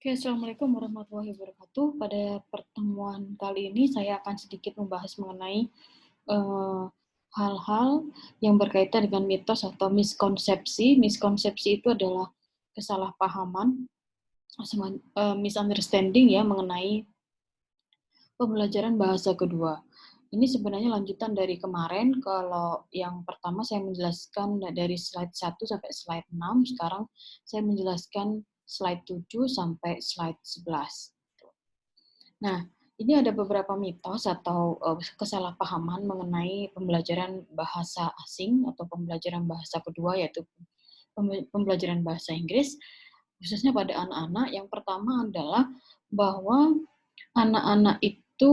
Oke, Assalamualaikum warahmatullahi wabarakatuh. Pada pertemuan kali ini saya akan sedikit membahas mengenai eh, hal-hal yang berkaitan dengan mitos atau miskonsepsi. Miskonsepsi itu adalah kesalahpahaman, misunderstanding ya mengenai pembelajaran bahasa kedua. Ini sebenarnya lanjutan dari kemarin. Kalau yang pertama saya menjelaskan dari slide 1 sampai slide 6, sekarang saya menjelaskan slide 7 sampai slide 11. Nah, ini ada beberapa mitos atau kesalahpahaman mengenai pembelajaran bahasa asing atau pembelajaran bahasa kedua, yaitu pembelajaran bahasa Inggris, khususnya pada anak-anak. Yang pertama adalah bahwa anak-anak itu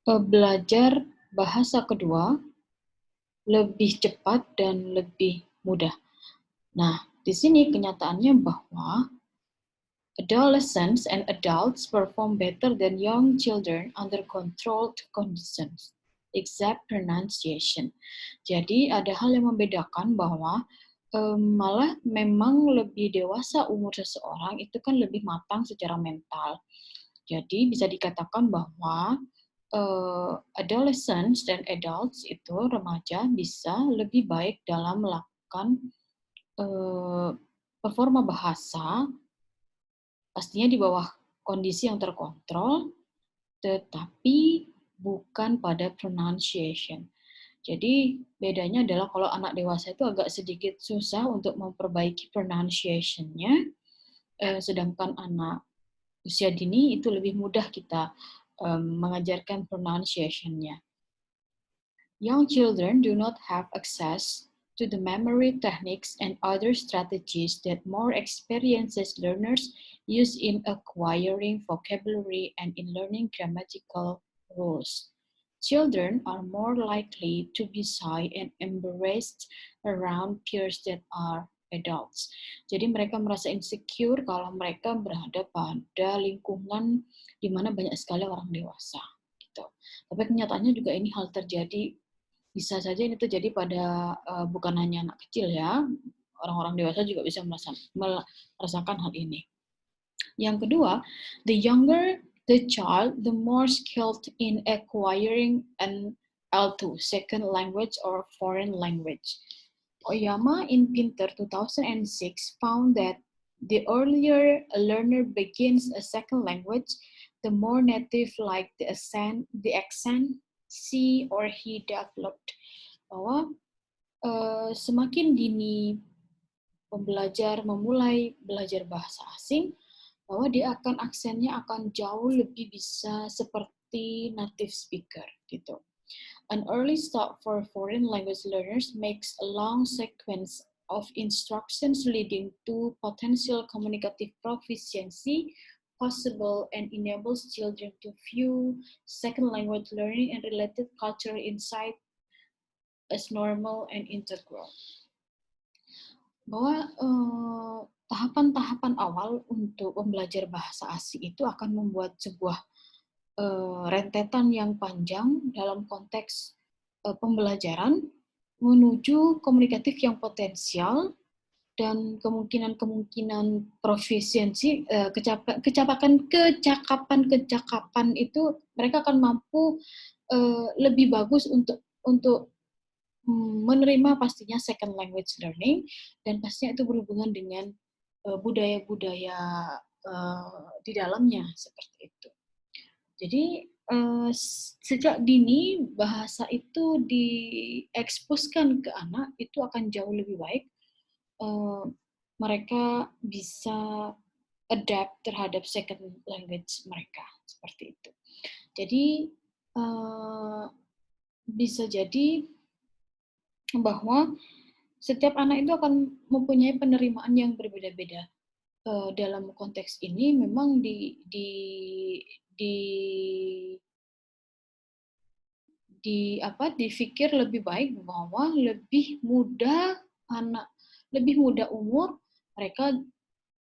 belajar bahasa kedua lebih cepat dan lebih mudah. Nah, di sini kenyataannya bahwa adolescents and adults perform better than young children under controlled conditions, except pronunciation. Jadi ada hal yang membedakan bahwa malah memang lebih dewasa umur seseorang itu kan lebih matang secara mental. Jadi bisa dikatakan bahwa adolescents dan adults itu remaja bisa lebih baik dalam melakukan performa bahasa, pastinya di bawah kondisi yang terkontrol, tetapi bukan pada pronunciation. Jadi bedanya adalah kalau anak dewasa itu agak sedikit susah untuk memperbaiki pronunciation-nya, sedangkan anak usia dini itu lebih mudah kita mengajarkan pronunciation-nya. Young children do not have access to the memory techniques and other strategies that more experienced learners use in acquiring vocabulary and in learning grammatical rules. Children are more likely to be shy and embarrassed around peers that are adults. Jadi mereka merasa insecure kalau mereka berada pada lingkungan di mana banyak sekali orang dewasa. Gitu. Tapi kenyataannya juga ini hal terjadi, bisa saja ini terjadi pada bukan hanya anak kecil ya, orang-orang dewasa juga bisa merasakan hal ini. Yang kedua, the younger the child, the more skilled in acquiring an L2, second language or foreign language. Oyama in Pinter 2006 found that the earlier a learner begins a second language, the more native-like the accent she or he developed. Bahwa semakin dini pembelajar memulai belajar bahasa asing, bahwa dia akan aksennya akan jauh lebih bisa seperti native speaker gitu. An early start for foreign language learners makes a long sequence of instructions leading to potential communicative proficiency possible and enables children to view second language learning and related cultural insight as normal and integral. Bahwa tahapan-tahapan awal untuk belajar bahasa asing itu akan membuat sebuah rentetan yang panjang dalam konteks pembelajaran menuju komunikatif yang potensial dan kemungkinan profisiensi, kecakapan itu mereka akan mampu lebih bagus untuk menerima pastinya second language learning, dan pastinya itu berhubungan dengan budaya-budaya di dalamnya seperti itu. Jadi sejak dini bahasa itu dieksposkan ke anak itu akan jauh lebih baik. Mereka bisa adapt terhadap second language mereka seperti itu. Jadi bisa jadi bahwa setiap anak itu akan mempunyai penerimaan yang berbeda-beda. Dalam konteks ini memang dipikir lebih baik bahwa lebih muda umur mereka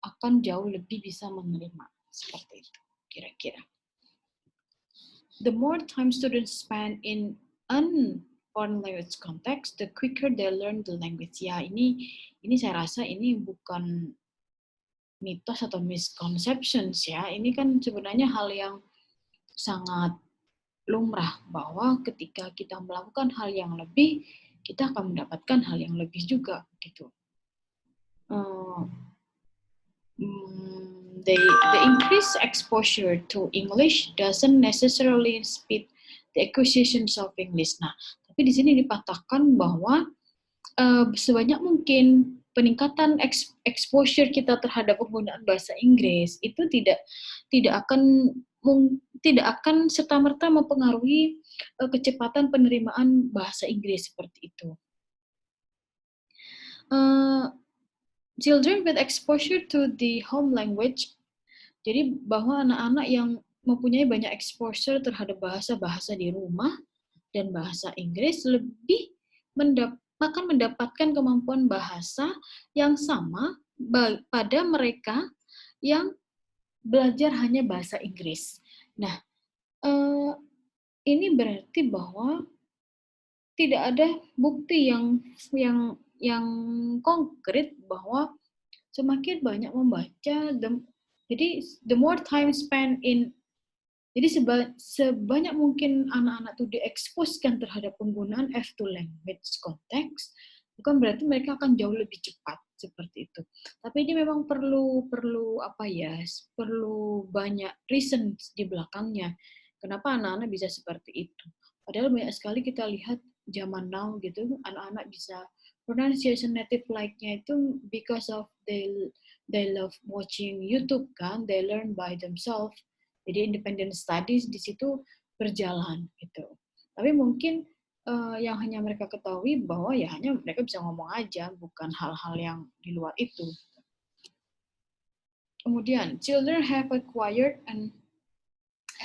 akan jauh lebih bisa menerima seperti itu kira-kira. The more time students spend in foreign language context, the quicker they learn the language. Ya, ini saya rasa ini bukan mitos atau misconceptions ya. Ini kan sebenarnya hal yang sangat lumrah bahwa ketika kita melakukan hal yang lebih, kita akan mendapatkan hal yang lebih juga gitu. The increased exposure to English doesn't necessarily speed the acquisition of English. Nah, tapi di sini dipatahkan bahwa sebanyak mungkin peningkatan exposure kita terhadap penggunaan bahasa Inggris itu tidak akan serta-merta mempengaruhi kecepatan penerimaan bahasa Inggris seperti itu. Children with exposure to the home language, jadi bahwa anak-anak yang mempunyai banyak exposure terhadap bahasa-bahasa di rumah dan bahasa Inggris lebih akan mendapatkan kemampuan bahasa yang sama pada mereka yang belajar hanya bahasa Inggris. Nah, ini berarti bahwa tidak ada bukti yang konkret bahwa semakin banyak membaca, jadi the more time spent in, jadi sebanyak mungkin anak-anak itu dieksposkan terhadap penggunaan F2 language konteks, bukan berarti mereka akan jauh lebih cepat seperti itu. Tapi ini memang perlu banyak reason di belakangnya. Kenapa anak-anak bisa seperti itu? Padahal banyak sekali kita lihat zaman now gitu, anak-anak bisa pronunciation native like-nya itu because of they love watching YouTube kan, they learn by themselves. Jadi independent studies di situ berjalan gitu. Tapi mungkin yang hanya mereka ketahui bahwa ya hanya mereka bisa ngomong aja, bukan hal-hal yang di luar itu. Kemudian, children have acquired an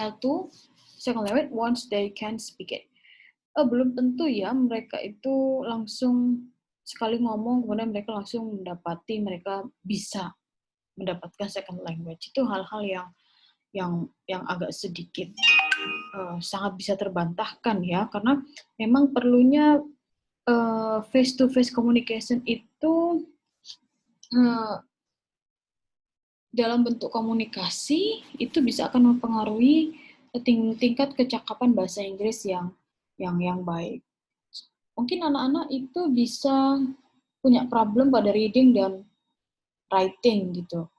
L2 second language once they can speak it. Belum tentu ya mereka itu langsung sekali ngomong kemudian mereka langsung mereka bisa mendapatkan second language. Itu hal-hal yang agak sedikit sangat bisa terbantahkan ya, karena memang perlunya face to face communication itu dalam bentuk komunikasi itu bisa akan mempengaruhi tingkat kecakapan bahasa Inggris yang baik. Mungkin anak-anak itu bisa punya problem pada reading dan writing gitu.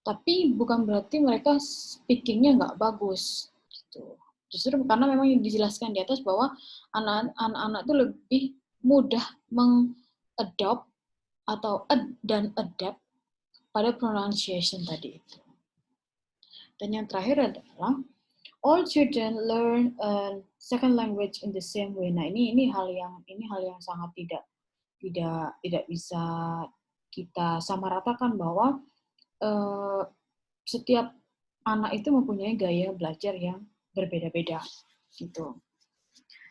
Tapi bukan berarti mereka speaking-nya nggak bagus. Gitu. Justru karena memang dijelaskan di atas bahwa anak-anak itu lebih mudah mengadopt atau adapt pada pronunciation tadi itu. Dan yang terakhir adalah all children learn a second language in the same way. Nah, ini hal yang sangat tidak bisa kita samaratakan bahwa setiap anak itu mempunyai gaya belajar yang berbeda-beda gitu.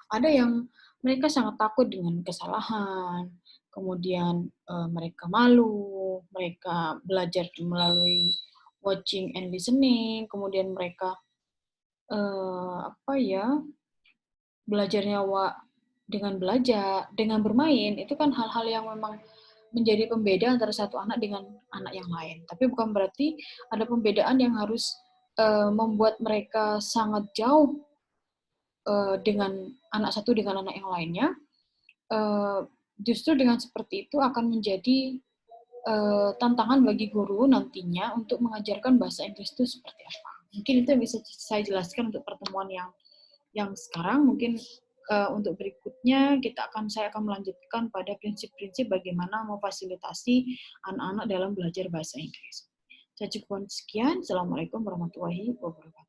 Ada yang mereka sangat takut dengan kesalahan, kemudian mereka malu, mereka belajar melalui watching and listening, kemudian mereka belajarnya dengan bermain, itu kan hal-hal yang memang menjadi pembeda antara satu anak dengan anak yang lain. Tapi bukan berarti ada pembedaan yang harus membuat mereka sangat jauh dengan anak satu dengan anak yang lainnya. Justru dengan seperti itu akan menjadi tantangan bagi guru nantinya untuk mengajarkan bahasa Inggris itu seperti apa. Mungkin itu yang bisa saya jelaskan untuk pertemuan yang sekarang. Mungkin untuk berikutnya saya akan melanjutkan pada prinsip-prinsip bagaimana memfasilitasi anak-anak dalam belajar bahasa Inggris. Saya cukupkan sekian. Assalamualaikum warahmatullahi wabarakatuh.